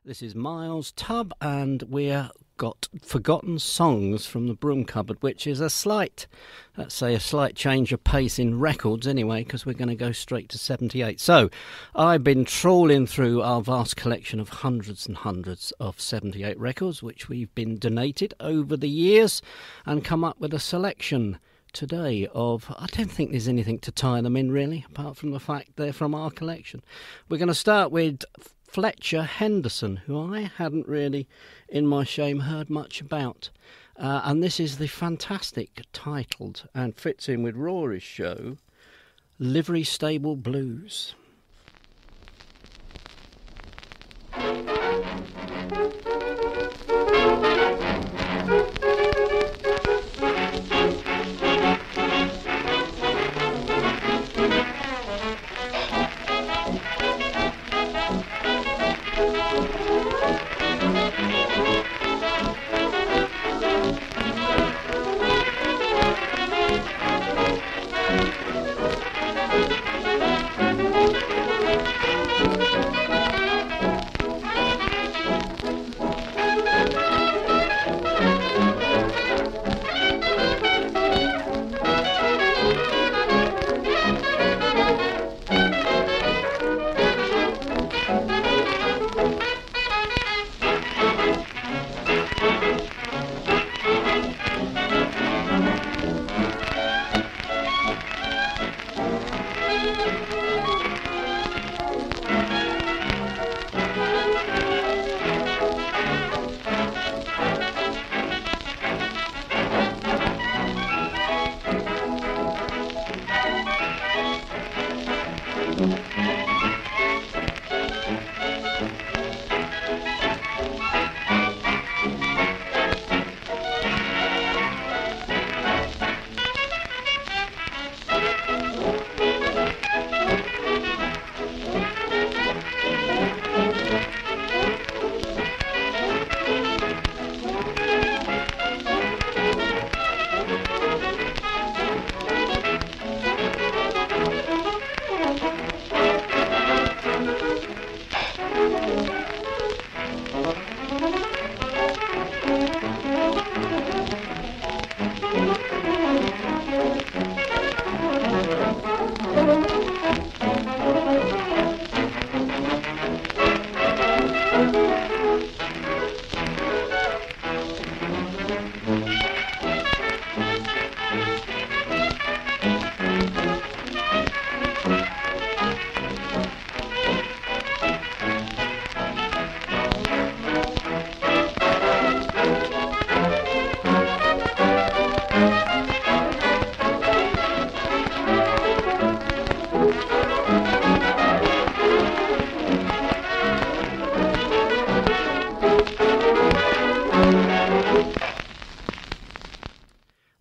This is Miles Tubb, and we're got Forgotten Songs from the Broom Cupboard, which is a slight change of pace in records anyway, because we're going to go straight to 78. So I've been trawling through our vast collection of hundreds and hundreds of 78 records, which we've been donated over the years, and come up with a selection today of, I don't think there's anything to tie them in really, apart from the fact they're from our collection. We're going to start with Fletcher Henderson, who I hadn't really, in my shame, heard much about. And this is the fantastic titled, and fits in with Rory's show, Livery Stable Blues.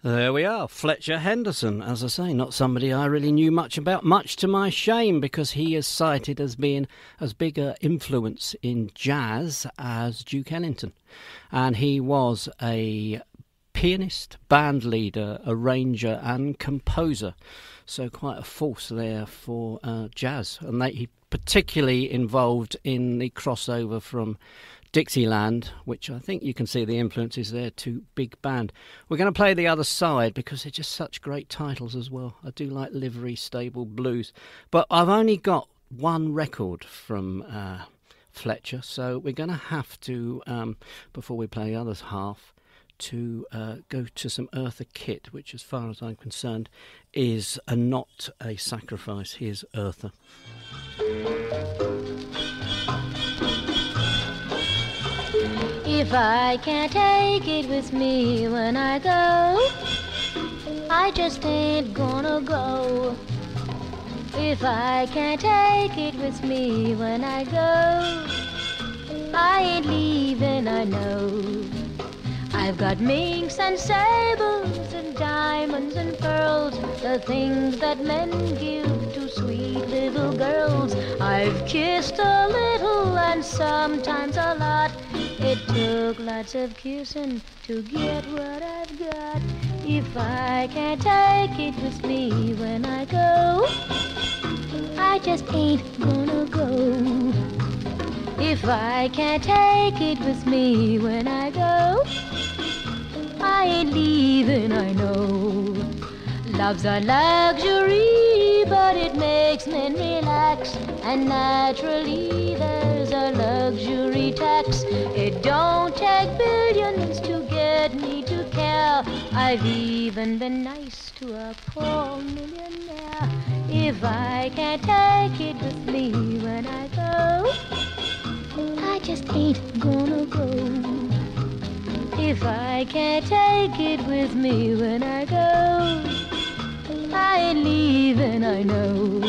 There we are, Fletcher Henderson. As I say, not somebody I really knew much about, much to my shame, because he is cited as being as big an influence in jazz as Duke Ellington. And he was a pianist, band leader, arranger and composer. So quite a force there for jazz. And he particularly involved in the crossover from Dixieland, which I think you can see the influences there, to big band. We're going to play the other side because they're just such great titles as well. I do like Livery Stable Blues, but I've only got one record from Fletcher, so we're going to have to, before we play the other half, to go to some Eartha Kitt, which as far as I'm concerned is not a sacrifice. Here's Eartha. If I can't take it with me when I go, I just ain't gonna go. If I can't take it with me when I go, I ain't leaving, I know. I've got minks and sables and diamonds and pearls, the things that men give to sweet little girls. I've kissed a little and sometimes a lot. It took lots of kissing to get what I've got. If I can't take it with me when I go, I just ain't gonna go. If I can't take it with me when I go, I ain't leaving, I know. Love's a luxury, but it makes men relax, and naturally there's a luxury tax. It don't take billions to get me to care. I've even been nice to a poor millionaire. If I can't take it with me when I go, I just ain't gonna go. If I can't take it with me when I go, I ain't leaving, I know.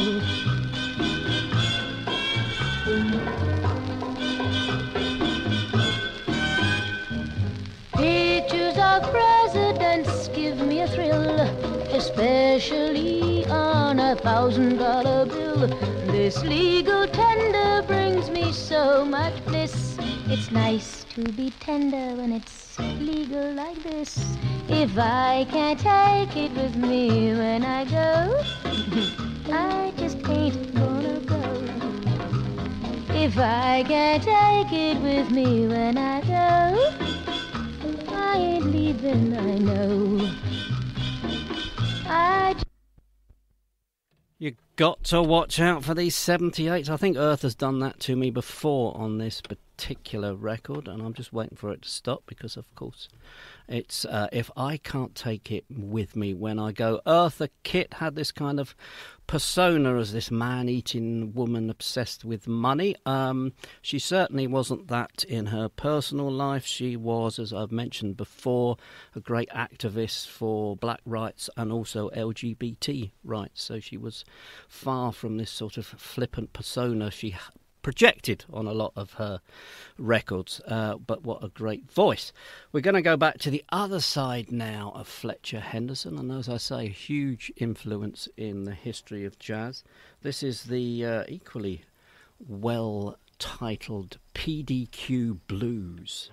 Pictures of presidents give me a thrill, especially on a $1,000 bill. This legal tender brings me so much bliss. It's nice to be tender when it's legal like this. If I can't take it with me when I go, I just ain't gonna go. If I can't take it with me when I go, I ain't leaving, I know. You got to watch out for these 78s. I think Earth has done that to me before on this particular record, and I'm just waiting for it to stop because, of course, it's If I Can't Take It With Me When I Go. Eartha Kitt had this kind of persona as this man-eating woman obsessed with money. She certainly wasn't that in her personal life. She was, as I've mentioned before, a great activist for black rights and also LGBT rights. So she was far from this sort of flippant persona she projected on a lot of her records, but what a great voice. We're going to go back to the other side now of Fletcher Henderson, and as I say, a huge influence in the history of jazz. This is the equally well-titled PDQ Blues.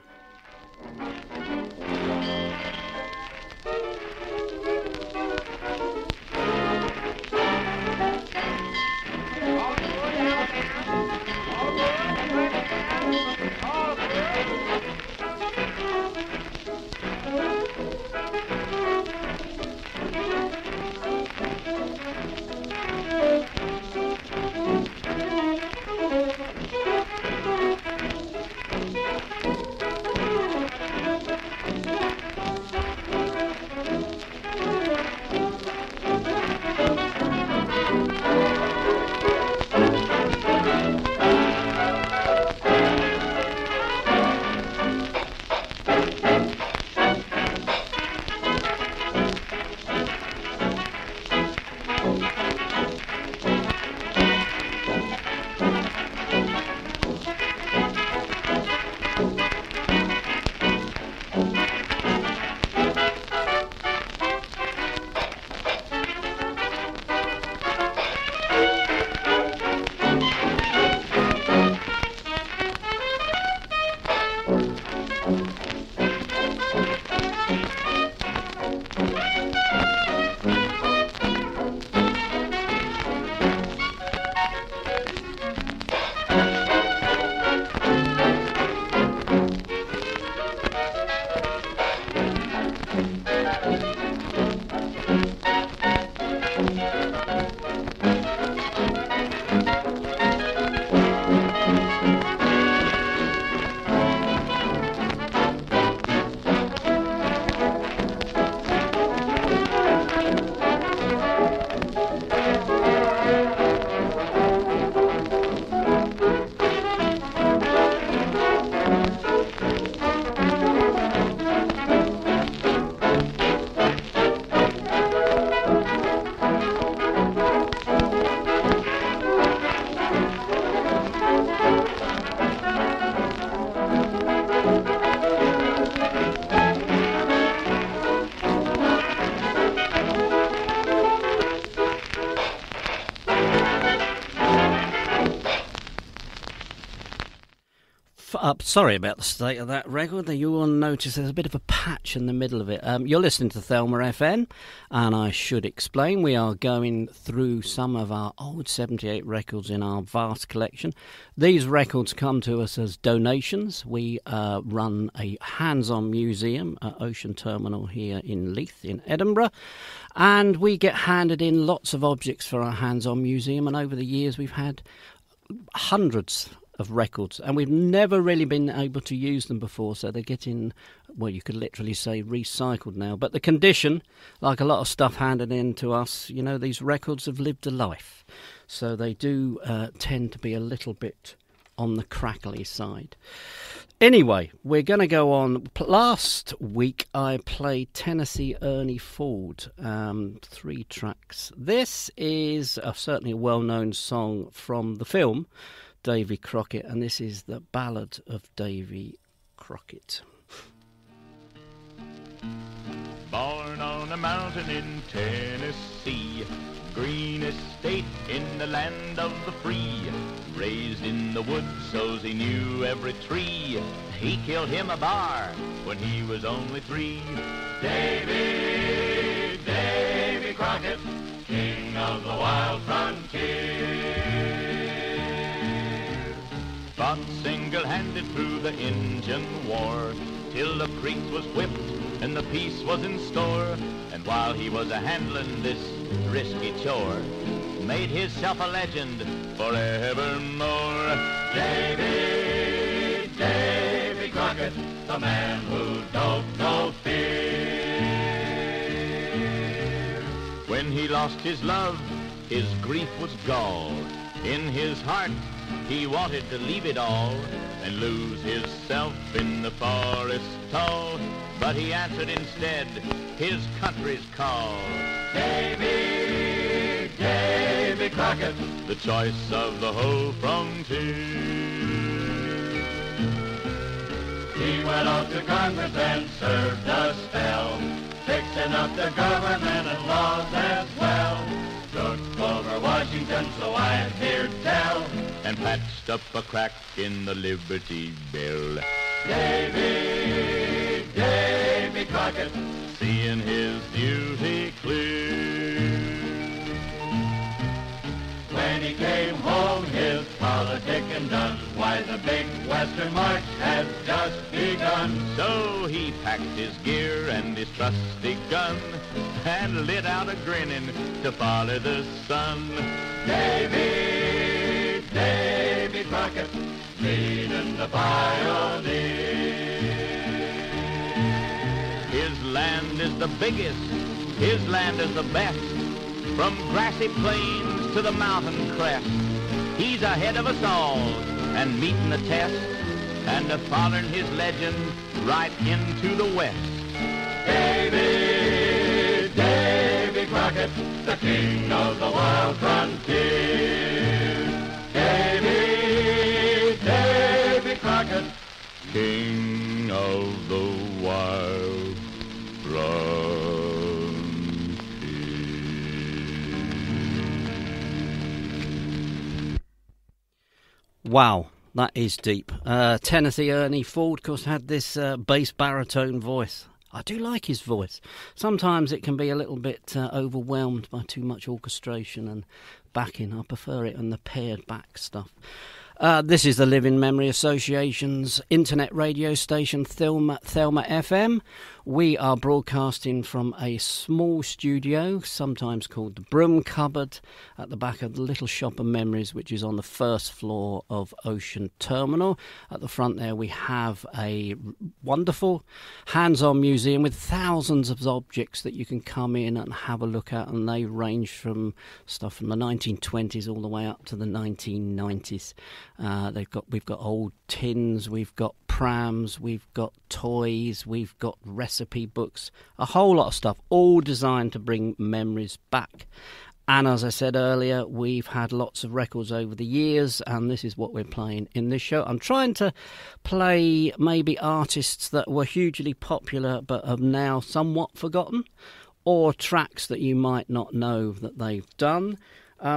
Sorry about the state of that record. You will notice there's a bit of a patch in the middle of it. You're listening to Thelma FM, and I should explain we are going through some of our old 78 records in our vast collection. These records come to us as donations. We run a hands-on museum at Ocean Terminal here in Leith in Edinburgh, and we get handed in lots of objects for our hands-on museum, and over the years we've had hundreds of records, and we've never really been able to use them before, so they're getting, well, you could literally say recycled now. But the condition, like a lot of stuff handed in to us, you know, these records have lived a life, so they do tend to be a little bit on the crackly side. Anyway, we're going to go on. Last week I played Tennessee Ernie Ford, 3 tracks. This is certainly a well-known song from the film Davy Crockett, and this is the Ballad of Davy Crockett. Born on a mountain in Tennessee, greenest state in the land of the free. Raised in the woods so's he knew every tree. He killed him a bar when he was only 3. Davy, Davy Crockett, king of the wild frontier. Fought single-handed through the Injun War, till the creek was whipped and the peace was in store. And while he was a-handling this risky chore, made himself a legend forevermore. Davy, Davy Crockett, the man who don't know fear. When he lost his love, his grief was gall. In his heart, he wanted to leave it all and lose himself in the forest tall. But he answered instead his country's call. Davy, Davy Crockett, the choice of the whole frontier. He went off to Congress and served a spell, fixing up the government and laws as well. Took over Washington, so I've heard tell, and patched up a crack in the Liberty Bell. Davy, Davy Crockett, seeing his duty clear. When he came home, his politicking done, why the big Western March had just begun. So he packed his gear and his trusty gun, and lit out a grinning to follow the sun. Davy, Davy Crockett, leading the pioneer. His land is the biggest, his land is the best, from grassy plains to the mountain crest. He's ahead of us all and meeting the test, and following his legend right into the west. Davy, Davy Crockett, the king of the wild frontier. Davy, Davy Crockett, king of the wild frontier. Wow, that is deep. Tennessee Ernie Ford, of course, had this bass baritone voice. I do like his voice. Sometimes it can be a little bit overwhelmed by too much orchestration and backing. I prefer it on the pared back stuff. This is the Living Memory Association's internet radio station, Thelma FM. We are broadcasting from a small studio, sometimes called the Broom Cupboard, at the back of the Little Shop of Memories, which is on the first floor of Ocean Terminal. At the front there we have a wonderful hands-on museum with thousands of objects that you can come in and have a look at, and they range from stuff from the 1920s all the way up to the 1990s. We've got old tins, we've got prams, we've got toys, we've got recipe books, a whole lot of stuff, all designed to bring memories back. And as I said earlier, we've had lots of records over the years, and this is what we're playing in this show. I'm trying to play maybe artists that were hugely popular but have now somewhat forgotten, or tracks that you might not know that they've done.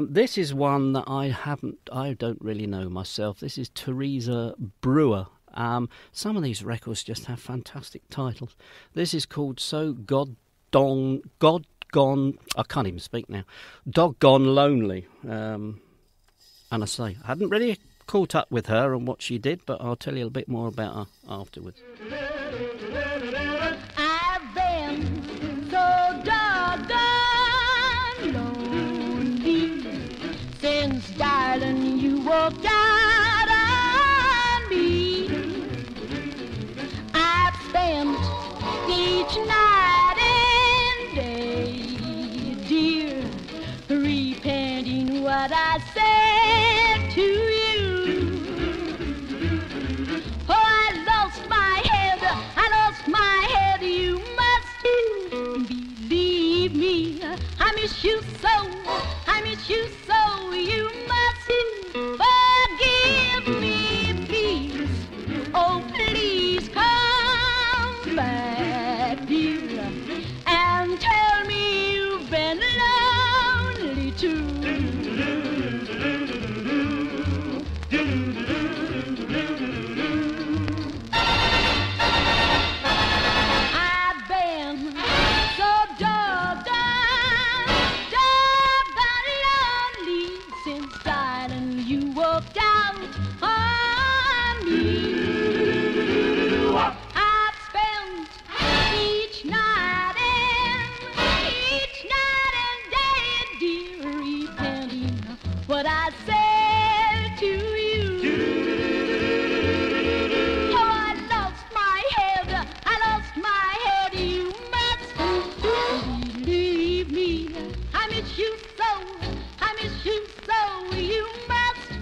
This is one that I don't really know myself. This is Teresa Brewer, Some of these records just have fantastic titles. This is called So Gone, I can't even speak now, Doggone Lonely. And I say, I hadn't really caught up with her and what she did, but I'll tell you a bit more about her afterwards. I've been so doggone lonely since, darling, you walked out on me. I've spent each night and day, dear, repenting what I said to you. Oh, I lost my head, you must believe me. I miss you so, you must forgive me, please. Oh, please come back, dear, and tell me you've been lonely too. What I said to you. Oh, I lost my head, you must believe me. I miss you so, you must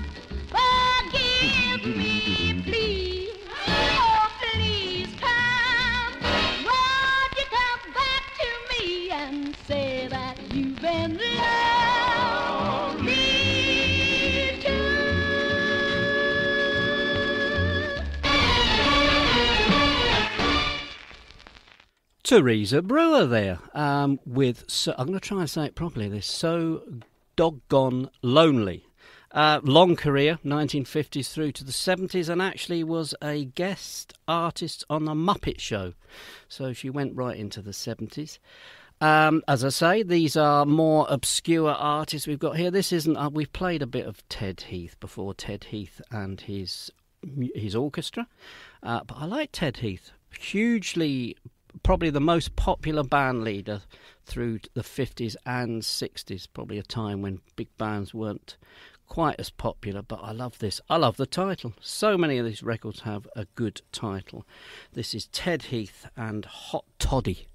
forgive me, please. Oh, please come, won't you come back to me and say that you've been lonely. Teresa Brewer there, with, I'm going to try and say it properly, this So Doggone Lonely. Long career, 1950s through to the 70s, and actually was a guest artist on the Muppet Show. So she went right into the 70s. As I say, these are more obscure artists we've got here. This isn't, we've played a bit of Ted Heath before, Ted Heath and his orchestra. But I like Ted Heath, hugely, probably the most popular band leader through the 50s and 60s, probably a time when big bands weren't quite as popular, but I love this. I love the title. So many of these records have a good title. This is Ted Heath and Hot Toddy.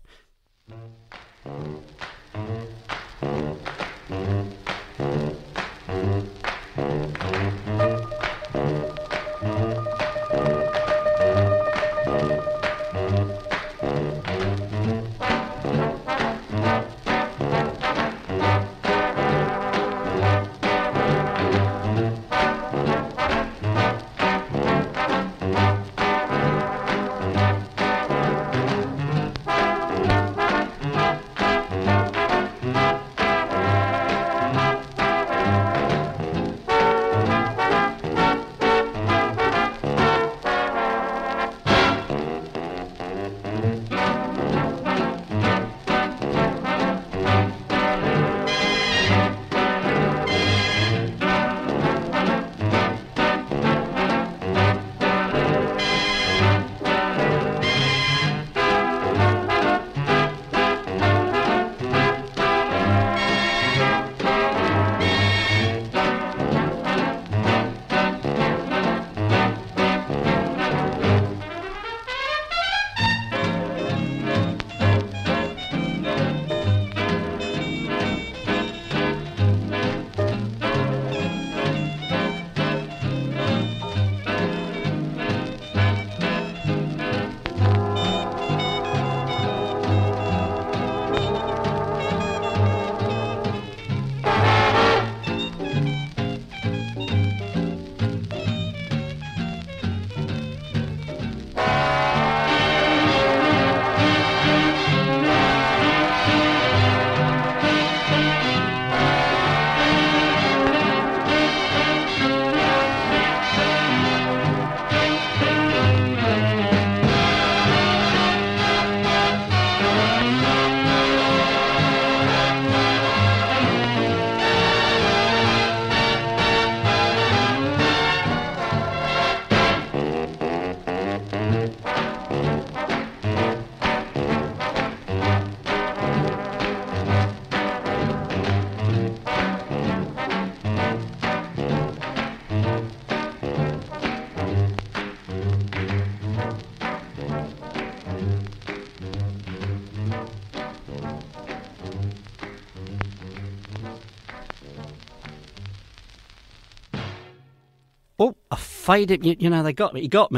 faded. You know, they got me. He got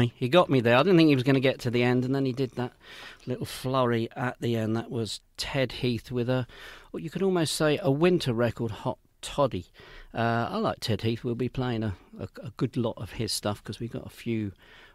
me there. I didn't think he was going to get to the end, and then he did that little flurry at the end. That was Ted Heath with what you could almost say a winter record, Hot Toddy. I like Ted Heath. We'll be playing a good lot of his stuff because we've got a few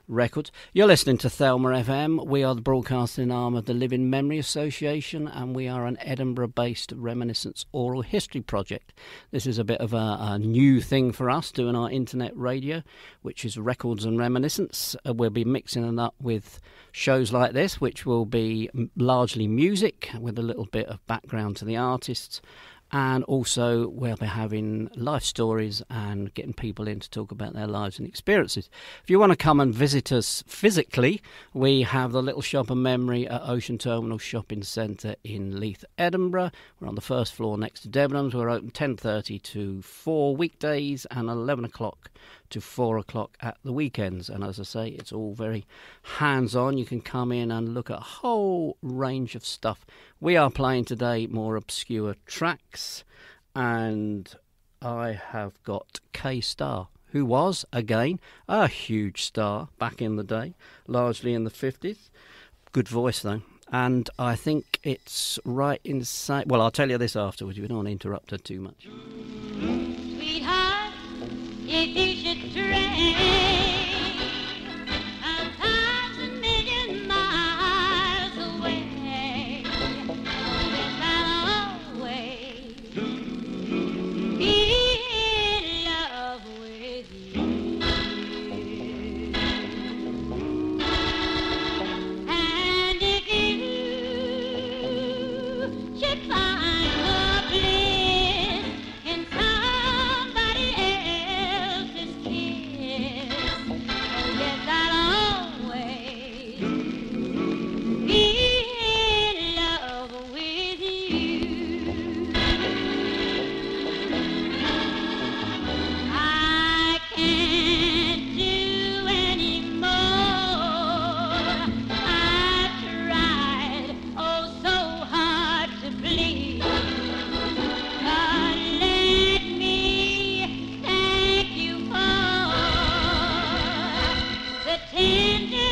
records. You're listening to Thelma FM. We are the broadcasting arm of the Living Memory Association, and we are an Edinburgh-based reminiscence oral history project. This is a bit of a new thing for us, doing our internet radio, which is Records and Reminiscence. We'll be mixing it up with shows like this, which will be largely music with a little bit of background to the artists. And also we'll be having life stories and getting people in to talk about their lives and experiences. If you want to come and visit us physically, we have the Little Shop of Memory at Ocean Terminal Shopping Centre in Leith, Edinburgh. We're on the first floor next to Debenhams. We're open 10:30 to 4 weekdays and 11 o'clock to 4 o'clock at the weekends. And as I say, it's all very hands-on. You can come in and look at a whole range of stuff. We are playing today more obscure tracks, and I have got Starr, who was, again, a huge star back in the day, largely in the 50s. Good voice, though. And I think it's right inside... Well, I'll tell you this afterwards. We don't want to interrupt her too much. Sweetheart, if you should train sometimes a million miles away, I'll always be in love with you. And if you should find a bliss in somebody else's kiss, oh yes, I'll always be in love with you. I can't do any more. I've tried oh so hard to please. But let me thank you for the tender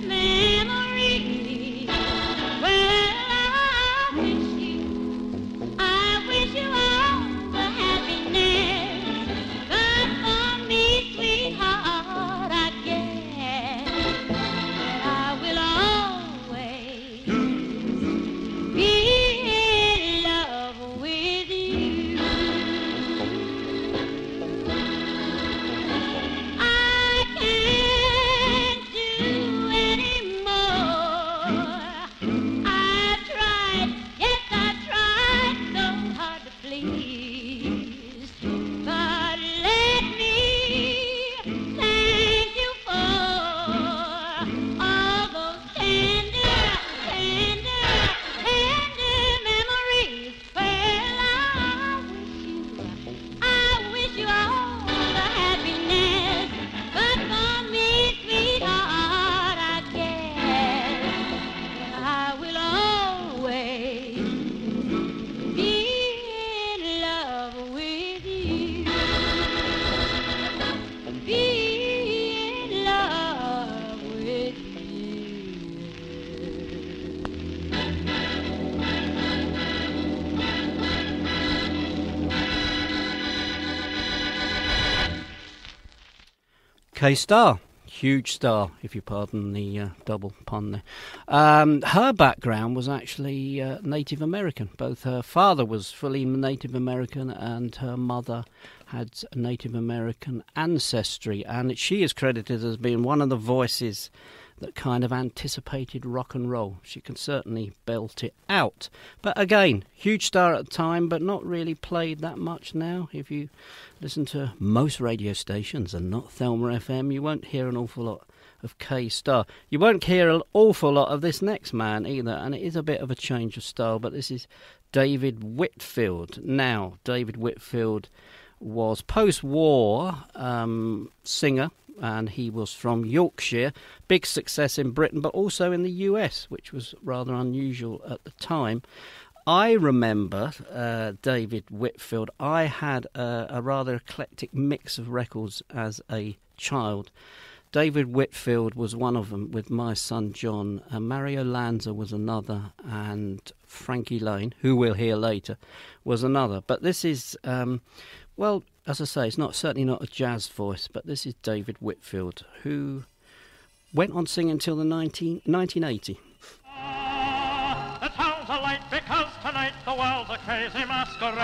memories. Well, I wish you all the happiness. But for me, sweetheart, I guess that I will always be in love with you. I can't do any more. I've tried, yes, I've tried so hard to please. But let me thank you for all those tender, tender, tender memories. Well, I wish you all the happiness. But for me, sweetheart, I guess that I will always be in love with you. Be in love with you. Starr, huge star, if you pardon the double pun there. Her background was actually Native American. Both her father was fully Native American and her mother had Native American ancestry. And she is credited as being one of the voices that kind of anticipated rock and roll. She can certainly belt it out. But again, huge star at the time, but not really played that much now. If you listen to most radio stations and not Thelma FM, you won't hear an awful lot of Starr. You won't hear an awful lot of this next man either, and it is a bit of a change of style, but this is David Whitfield. Now, David Whitfield was post-war singer, and he was from Yorkshire. Big success in Britain, but also in the US, which was rather unusual at the time. I remember David Whitfield. I had a rather eclectic mix of records as a child. David Whitfield was one of them with My Son John. Mario Lanza was another, and Frankie Laine, who we'll hear later, was another. But this is, well, as I say, it's certainly not a jazz voice, but this is David Whitfield, who went on singing until the 1980. The town's alight because tonight the world's a crazy masquerade.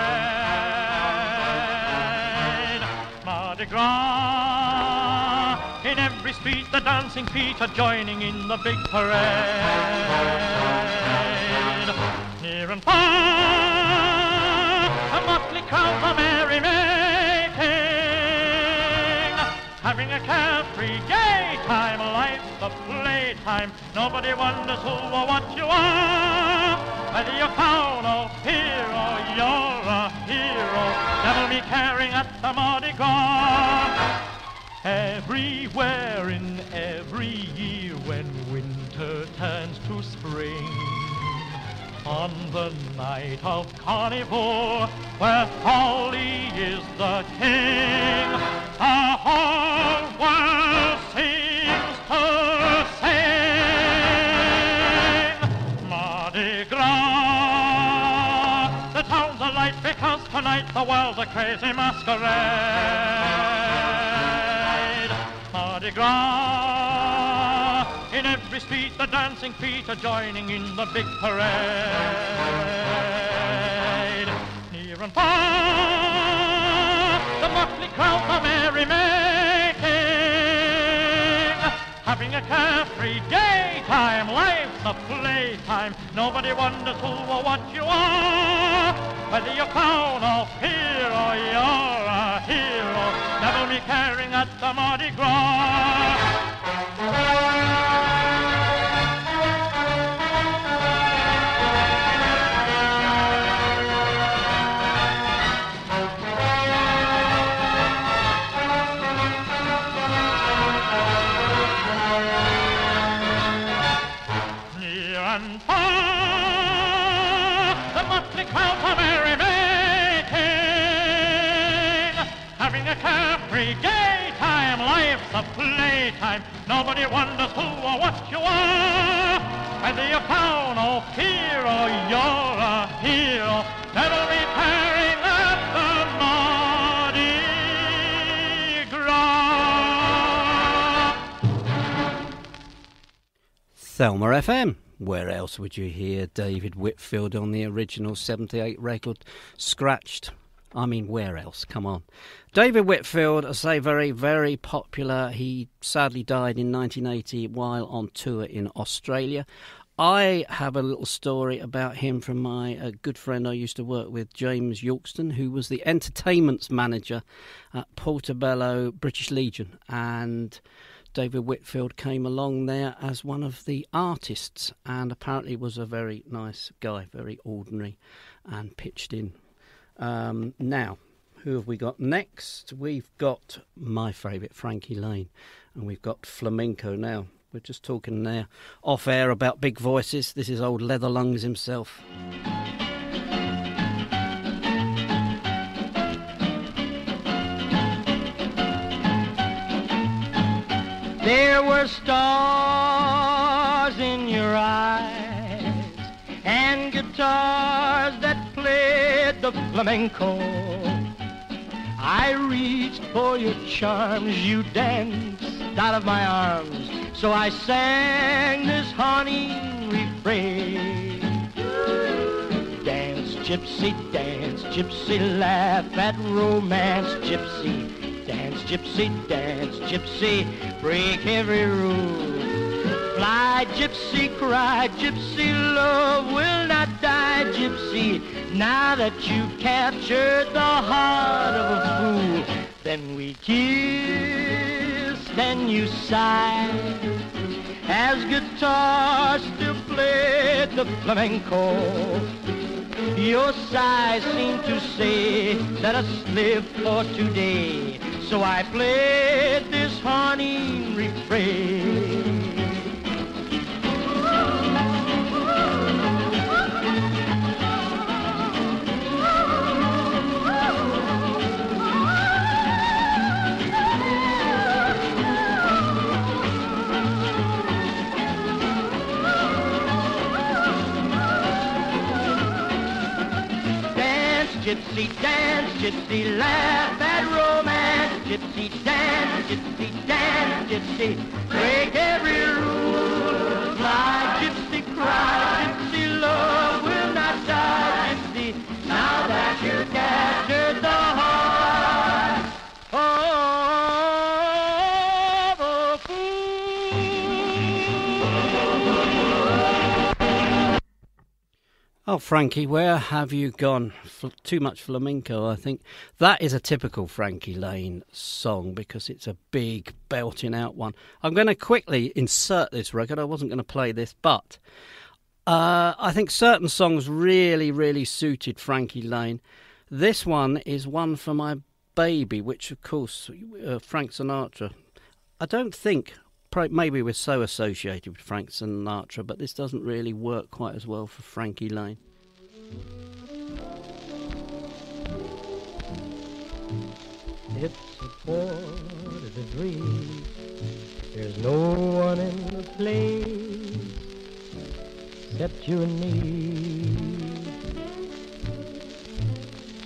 Mardi Gras, in every street the dancing feet are joining in the big parade. Near and far, a motley crowd for merry-making, having a carefree gay time, life's the playtime. Nobody wonders who or what you are, whether you're clown or hero, you're a hero. Never be caring at the Mardi Gras. Everywhere in every year when winter turns to spring, on the night of carnival where Holly is the king, the whole world seems to sing Mardi Gras. The town's alight because tonight the world's a crazy masquerade. Mardi Gras, in every street the dancing feet are joining in the big parade. Near and far, the motley crowd are merry-making, having a carefree gay time, life's a playtime. Nobody wonders who or what you are, whether you're clown or hero, you're a hero. Never be caring at the Mardi Gras. Near and far, the motley crowd are merry-making, having a carefree gay time, life's a playtime. Nobody wonders who or what you are, whether you're clown or hero, you're a hero. Never be tearing at the Mardi Gras. Thelma FM. Where else would you hear David Whitfield on the original 78 record scratched? I mean, where else? Come on. David Whitfield, I say, very, very popular. He sadly died in 1980 while on tour in Australia. I have a little story about him from my good friend I used to work with, James Yorkston, who was the entertainments manager at Portobello British Legion. And David Whitfield came along there as one of the artists and apparently was a very nice guy, very ordinary and pitched in. Now, who have we got next? We've got my favourite, Frankie Laine, and we've got flamenco now. We're just talking there off air about big voices. This is old Leather Lungs himself. There were stars in your eyes and guitars that played the flamenco. I reached for your charms, you danced out of my arms, so I sang this haunting refrain. Dance, gypsy, laugh at romance, gypsy. Dance, gypsy, break every rule. Fly, gypsy, cry, gypsy, love will not die, gypsy. Now that you've captured the heart of a fool, then we kissed and you sighed as guitar still played the flamenco. Your sighs seemed to say, let us live for today. So I played this haunting refrain. gypsy dance, gypsy laugh at romance. Gypsy dance, gypsy, break every rule. Fly, gypsy, cry, gypsy, love will not die. Gypsy, now that you've captured the heart of a fool. Oh, Frankie, where have you gone? Too much flamenco, I think. That is a typical Frankie Laine song because it's a big, belting out one. I'm going to quickly insert this record. I wasn't going to play this, but I think certain songs really, really suited Frankie Laine. This one is One for My Baby, which, of course, Frank Sinatra. I don't think... Maybe we're so associated with Frank Sinatra, but this doesn't really work quite as well for Frankie Laine. It's a quarter to three. There's no one in the place except you and me.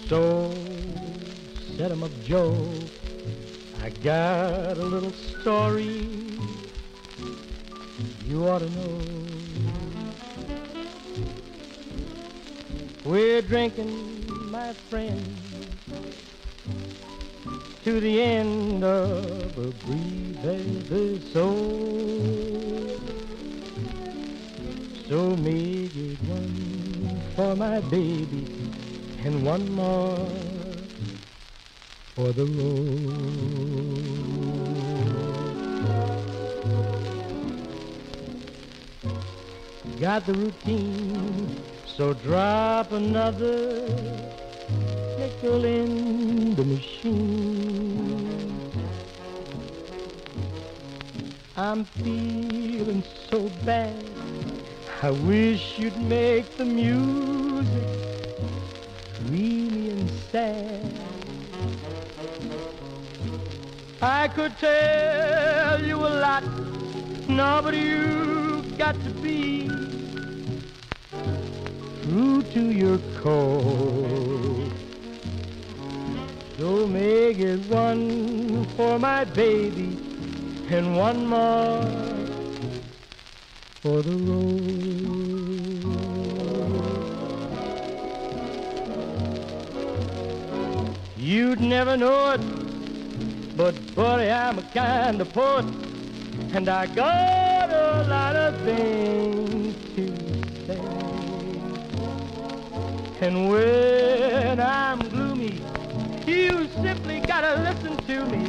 So set 'em up, Joe. I got a little story you ought to know. We're drinking, my friend, to the end of a breathless soul. So make it one for my baby and one more for the road. Got the routine, so drop another nickel in the machine. I'm feeling so bad, I wish you'd make the music dreamy and sad. I could tell you a lot, no, but you've got to be true to your code. So make it one for my baby and one more for the road. You'd never know it, but buddy, I'm a kind of poet, and I got a lot of things to say. And when I'm gloomy, you simply gotta listen to me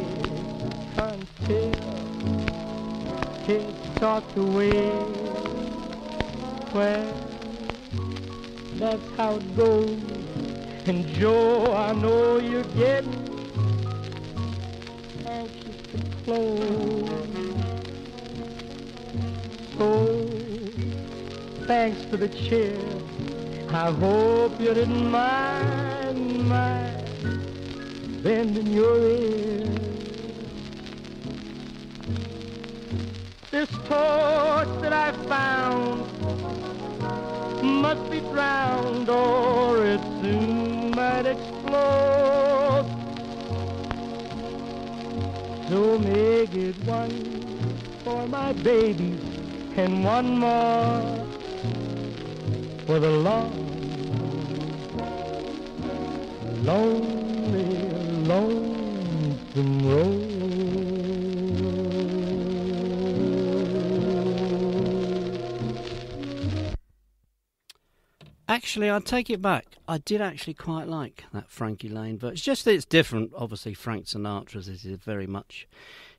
until kids talk away. Well, that's how it goes. And Joe, I know you're getting anxious to close. So, thanks for the cheer. I hope you didn't mind my bending your ear. This torch that I found must be drowned or it soon might explode. So make it one for my baby and one more for the long, lonely, lonesome road. Actually, I'd take it back. I did actually quite like that Frankie Laine, but it's just that it's different. Obviously, Frank Sinatra's is very much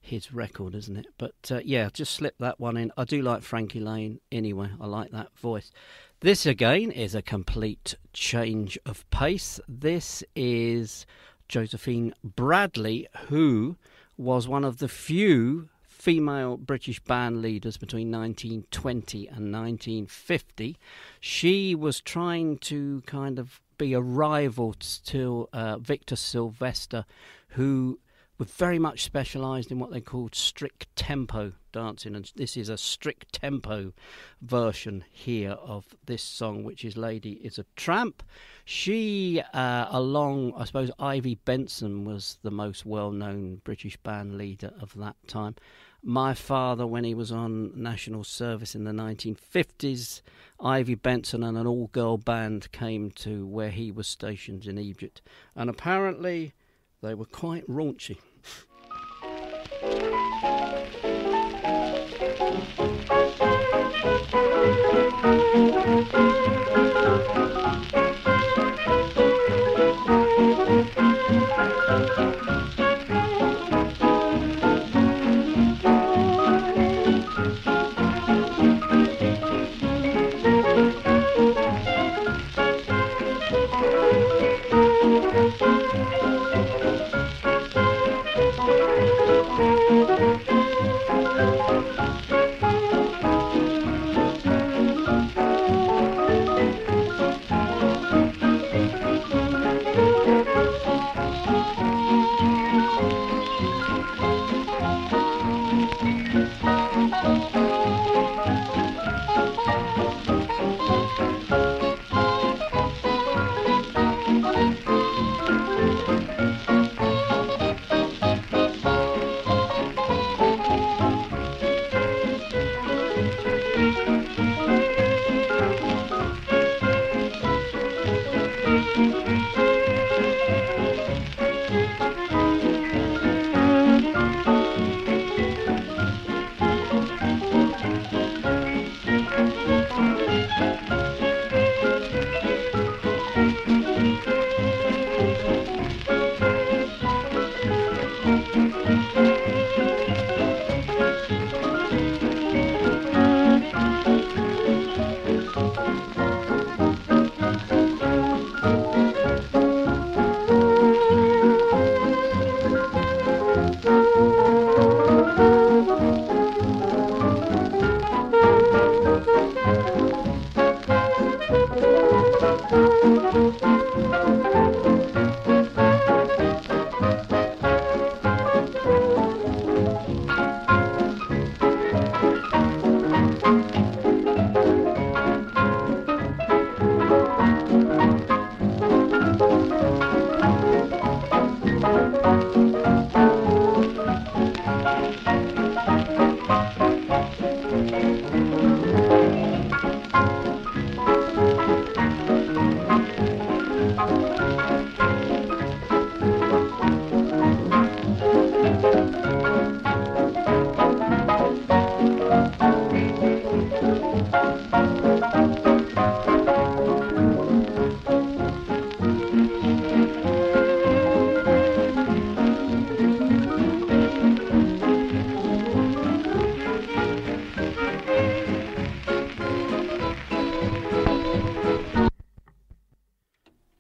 his record, isn't it? But yeah, just slip that one in. I do like Frankie Laine anyway. I like that voice. This again is a complete change of pace. This is Josephine Bradley, who was one of the few female British band leaders between 1920 and 1950. She was trying to kind of be a rival to Victor Sylvester, who were very much specialised in what they called strict tempo dancing, and this is a strict tempo version here of this song, which is Lady is a Tramp. She, along, I suppose, Ivy Benson was the most well-known British band leader of that time. My father, when he was on national service in the 1950s, Ivy Benson and an all-girl band came to where he was stationed in Egypt, and apparently they were quite raunchy.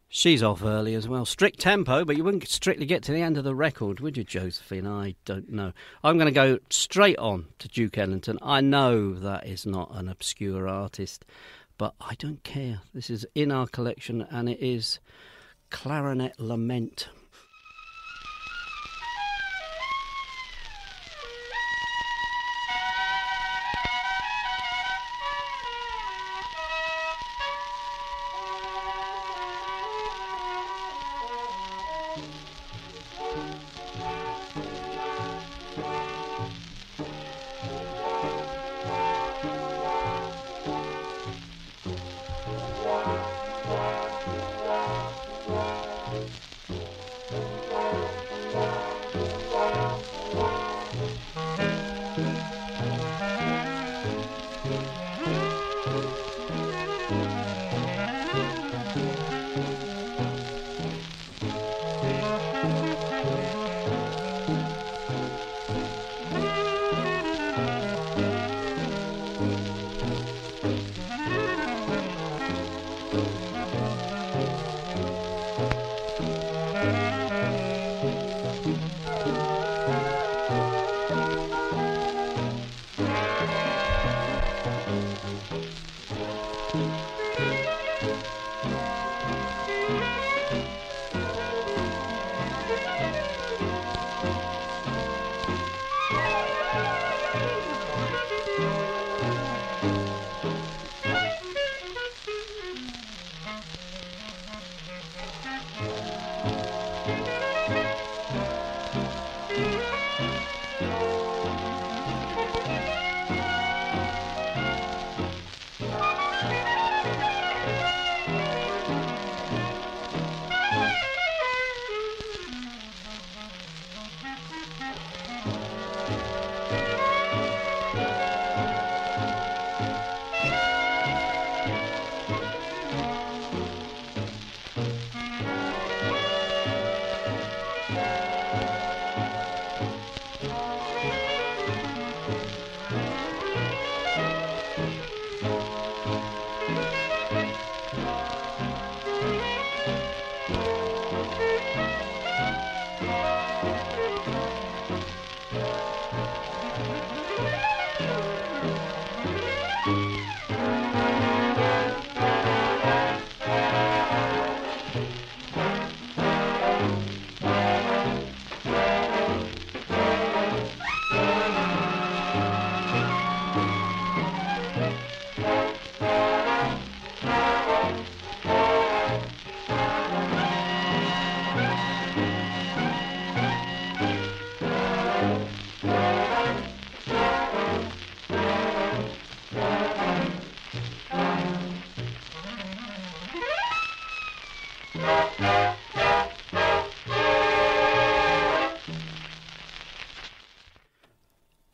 She's off early as well. Strict tempo, but you wouldn't strictly get to the end of the record, would you, Josephine? I don't know. I'm going to go straight on to Duke Ellington. I know that is not an obscure artist, but I don't care. This is in our collection, and it is Clarinet Lament.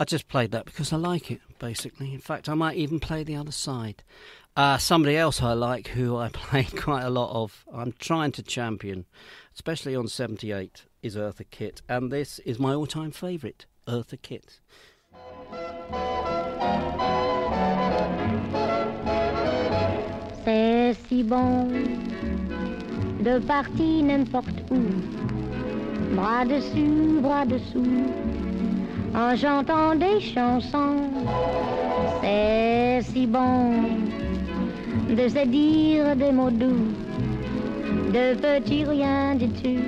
I just played that because I like it, basically. In fact, I might even play the other side. Somebody else I like, who I played quite a lot of, I'm trying to champion, especially on 78, is Eartha Kitt. And this is my all-time favourite, Eartha Kitt. C'est si bon de partir n'importe où, bras dessus, bras dessous, en chantant des chansons. C'est si bon de se dire des mots doux, de petits rien du tout,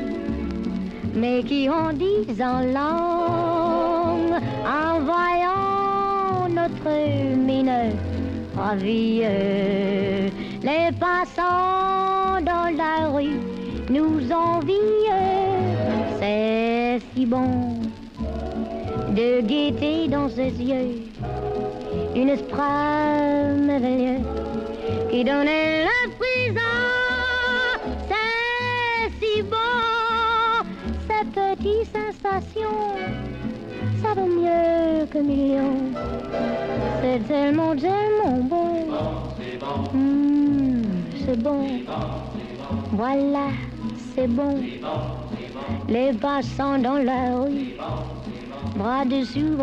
mais qui en disent en langue, en voyant notre mine ravie. Les passants dans la rue nous envient. C'est si bon de gaieté dans ses yeux, une esprit merveilleux qui donnait la prison. C'est si bon, ces petites sensations, ça vaut mieux que millions. C'est tellement, tellement bon. C'est bon. Voilà, c'est bon. Les passants dans la rue, bras dessus,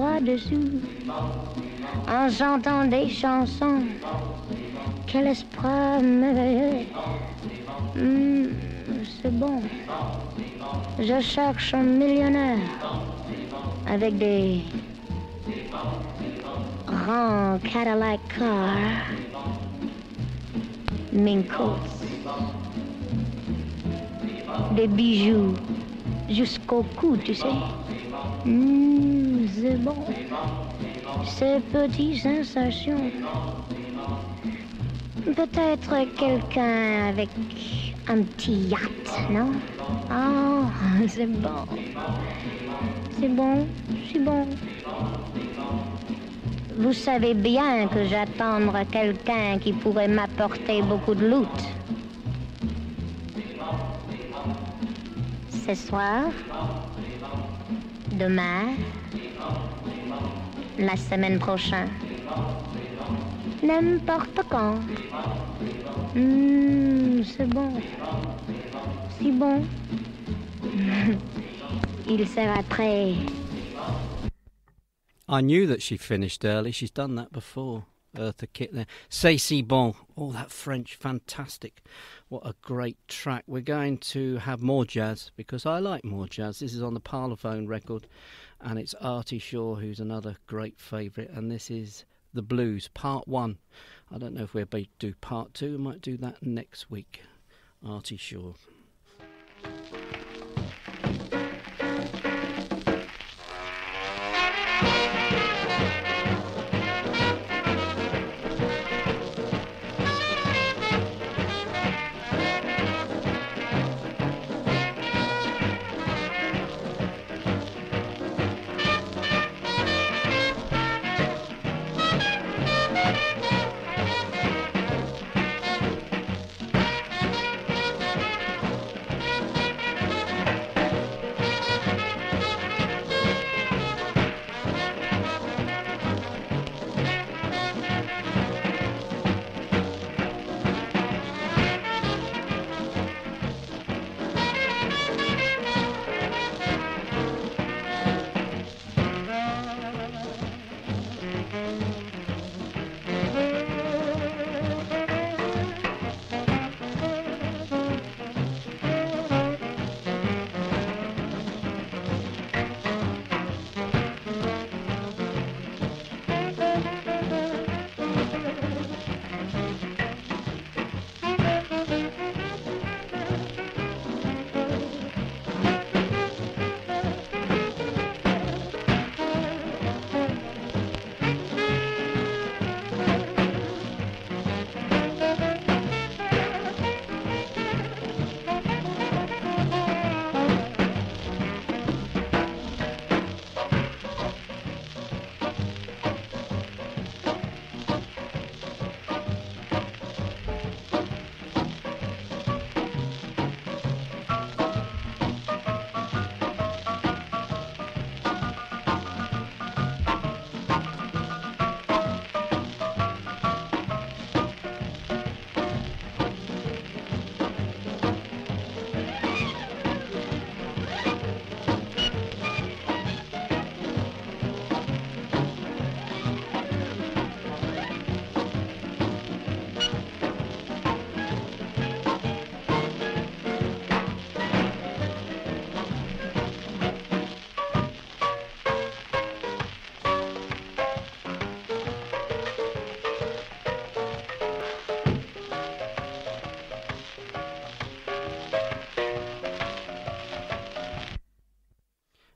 en chantant des chansons. Quel esprit merveilleux. C'est bon. Je cherche un millionnaire avec des grands Cadillac cars, mink coats, des bijoux jusqu'au cou, tu sais. C'est bon. Ces petites sensations. Peut-être quelqu'un avec un petit yacht, non? Oh, c'est bon. C'est bon, c'est bon. Vous savez bien que j'attends quelqu'un qui pourrait m'apporter beaucoup de loot. Ce soir, demain, la semaine prochaine, n'importe quand. C'est bon, si bon. Il sera prêt. I knew that she finished early. She's done that before. Eartha Kitt there. C'est si bon. All that French, fantastic. What a great track. We're going to have more jazz because I like more jazz. This is on the Parlophone record and it's Artie Shaw, who's another great favourite, and this is The Blues, Part 1. I don't know if we'll do Part 2. We might do that next week. Artie Shaw.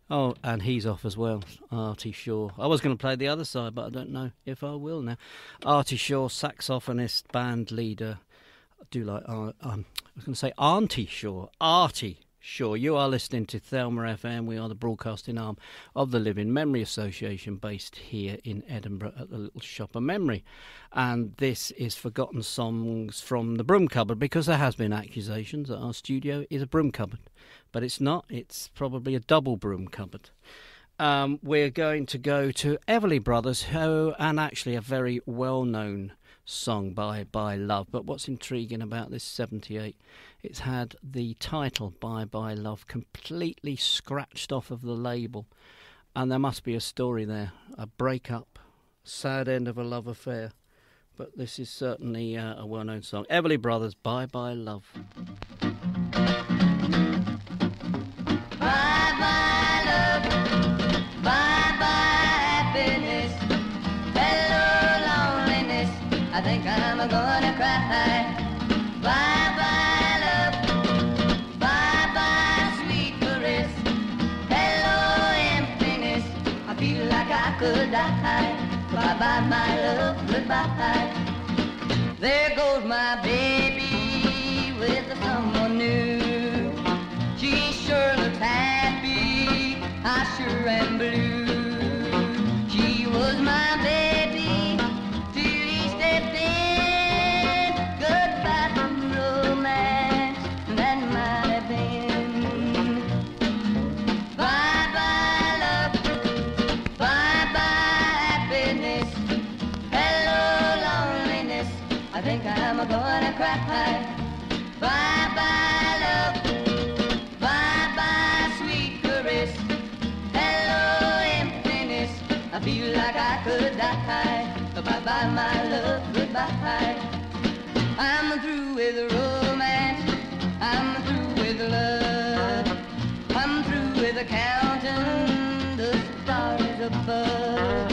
Oh, and he's off as well, Artie Shaw. I was going to play the other side, but I don't know if I will now. Artie Shaw, saxophonist, band leader. I do like, I was going to say Auntie Shaw. Artie Shaw. You are listening to Thelma FM. We are the broadcasting arm of the Living Memory Association, based here in Edinburgh at the Little Shop of Memory. And this is Forgotten Songs from the Broom Cupboard, because there has been accusations that our studio is a broom cupboard. But it's not. It's probably a double broom cupboard. We're going to go to Everly Brothers, and actually a very well-known song by Love. But what's intriguing about this 78, it's had the title Bye Love completely scratched off of the label. And there must be a story there. A breakup, sad end of a love affair. But this is certainly a well-known song. Everly Brothers, Bye Love. Bye-bye love, bye-bye happiness, hello loneliness, I think I'm gonna cry. Bye-bye love, bye-bye sweet caress, hello emptiness, I feel like I could die. Bye-bye my love, goodbye. There goes my baby with someone new. She sure looks happy, I sure am blue. She was my baby till he stepped in. Goodbye to romance, that might have been. Bye-bye love, bye-bye happiness, hello loneliness, I think I'm gonna cry. Bye-bye love, I feel like I could die. Bye-bye, my love, goodbye. I'm through with romance, I'm through with love, I'm through with counting the stars above.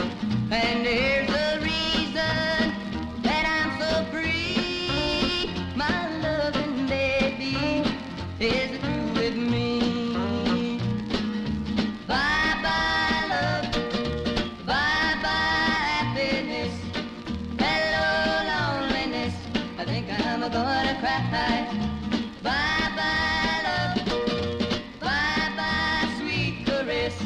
And here's the reason that I'm so free. My loving baby is through with me. Gonna cry. Bye-bye love, bye-bye sweet caress,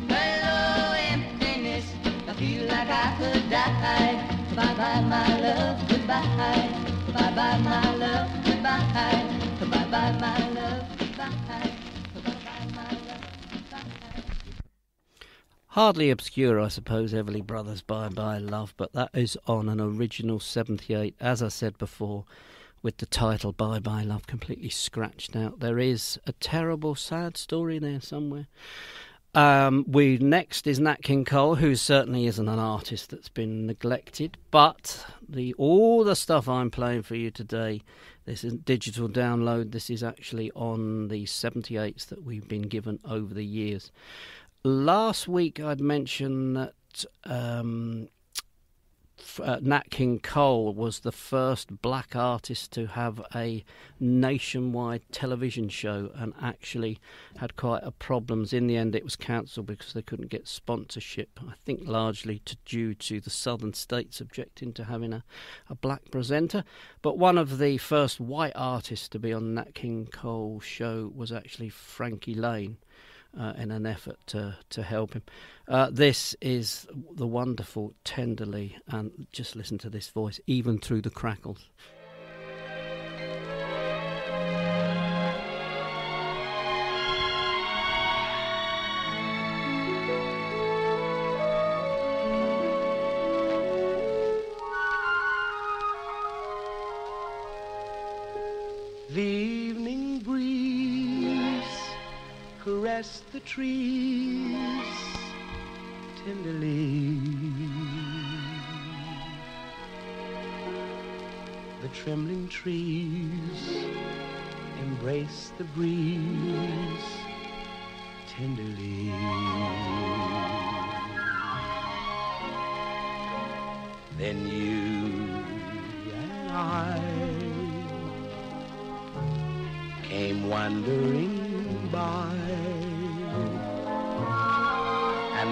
hello emptiness, I feel like I could die. Bye-bye my love, goodbye. Bye-bye my love, goodbye. Bye-bye my love, goodbye. Bye-bye my love, goodbye. Hardly obscure, I suppose, Everly Brothers, Bye Love, but that is on an original 78, as I said before, with the title Bye Love completely scratched out. There is a terrible, sad story there somewhere. Next is Nat King Cole, who certainly isn't an artist that's been neglected, but all the stuff I'm playing for you today, this isn't digital download, this is actually on the 78s that we've been given over the years. Last week I'd mentioned that Nat King Cole was the first black artist to have a nationwide television show, and actually had quite a problems. In the end it was cancelled because they couldn't get sponsorship, I think largely due to the southern states objecting to having a black presenter. But one of the first white artists to be on Nat King Cole show was actually Frankie Laine, in an effort to help him. This is the wonderful Tenderly, and just listen to this voice, even through the crackles. The evening breeze caress the trees tenderly. The trembling trees embrace the breeze tenderly. Then you and I came wandering by,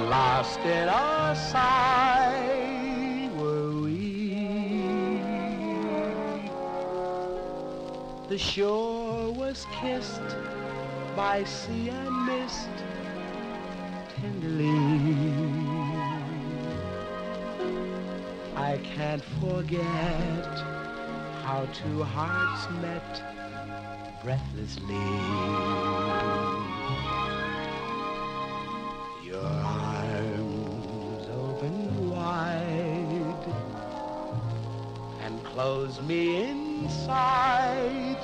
lost in a sigh were we. The shore was kissed by sea and mist tenderly. I can't forget how two hearts met breathlessly. Your arms opened wide and closed me inside.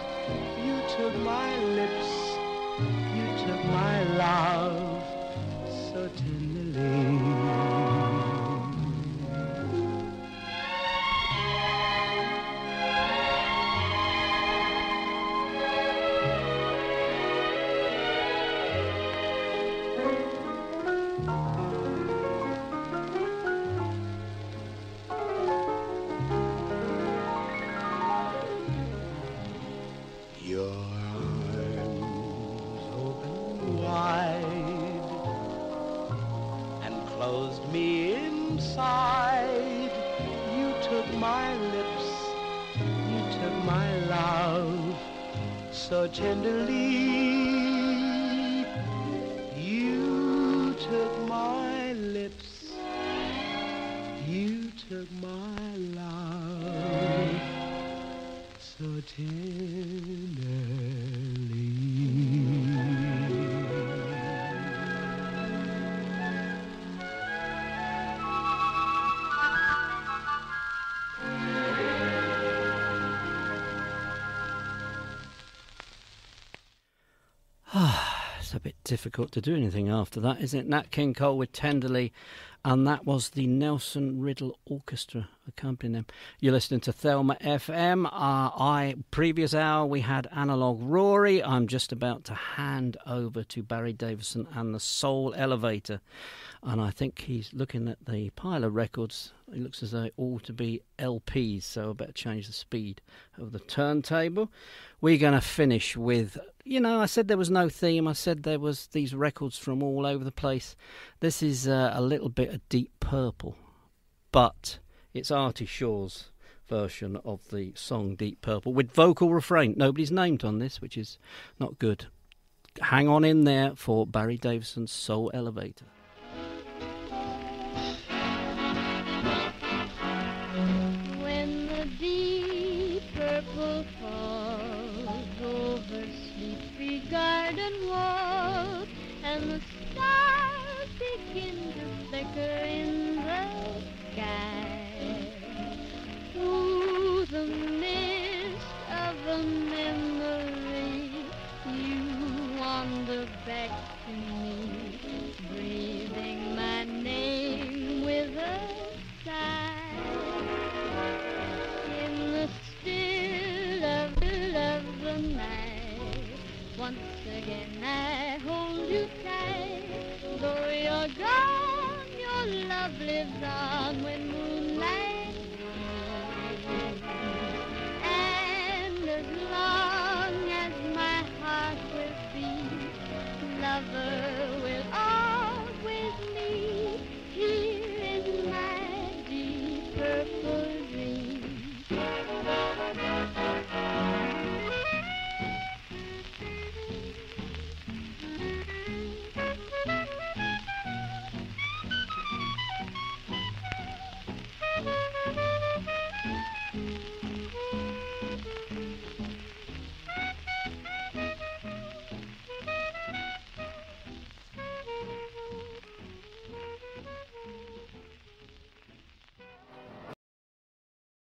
You took my lips, you took my love so tenderly. So tenderly, you took my lips, you took my love, so tenderly. It's a bit difficult to do anything after that, isn't it? Nat King Cole with Tenderly, and that was the Nelson Riddle Orchestra accompanying them. You're listening to Thelma FM. Previous hour we had Analog Rory. I'm just about to hand over to Barry Davison and the Soul Elevator, and I think he's looking at the pile of records. It looks as though it ought to be LPs, so I better change the speed of the turntable. We're going to finish with, I said there was no theme. I said there was these records from all over the place. This is a little bit of Deep Purple, but it's Artie Shaw's version of the song Deep Purple with vocal refrain. Nobody's named on this, which is not good. Hang on in there for Barry Davison's Soul Elevator. When the deep purple falls over sleepy garden walls and the stars begin to flicker in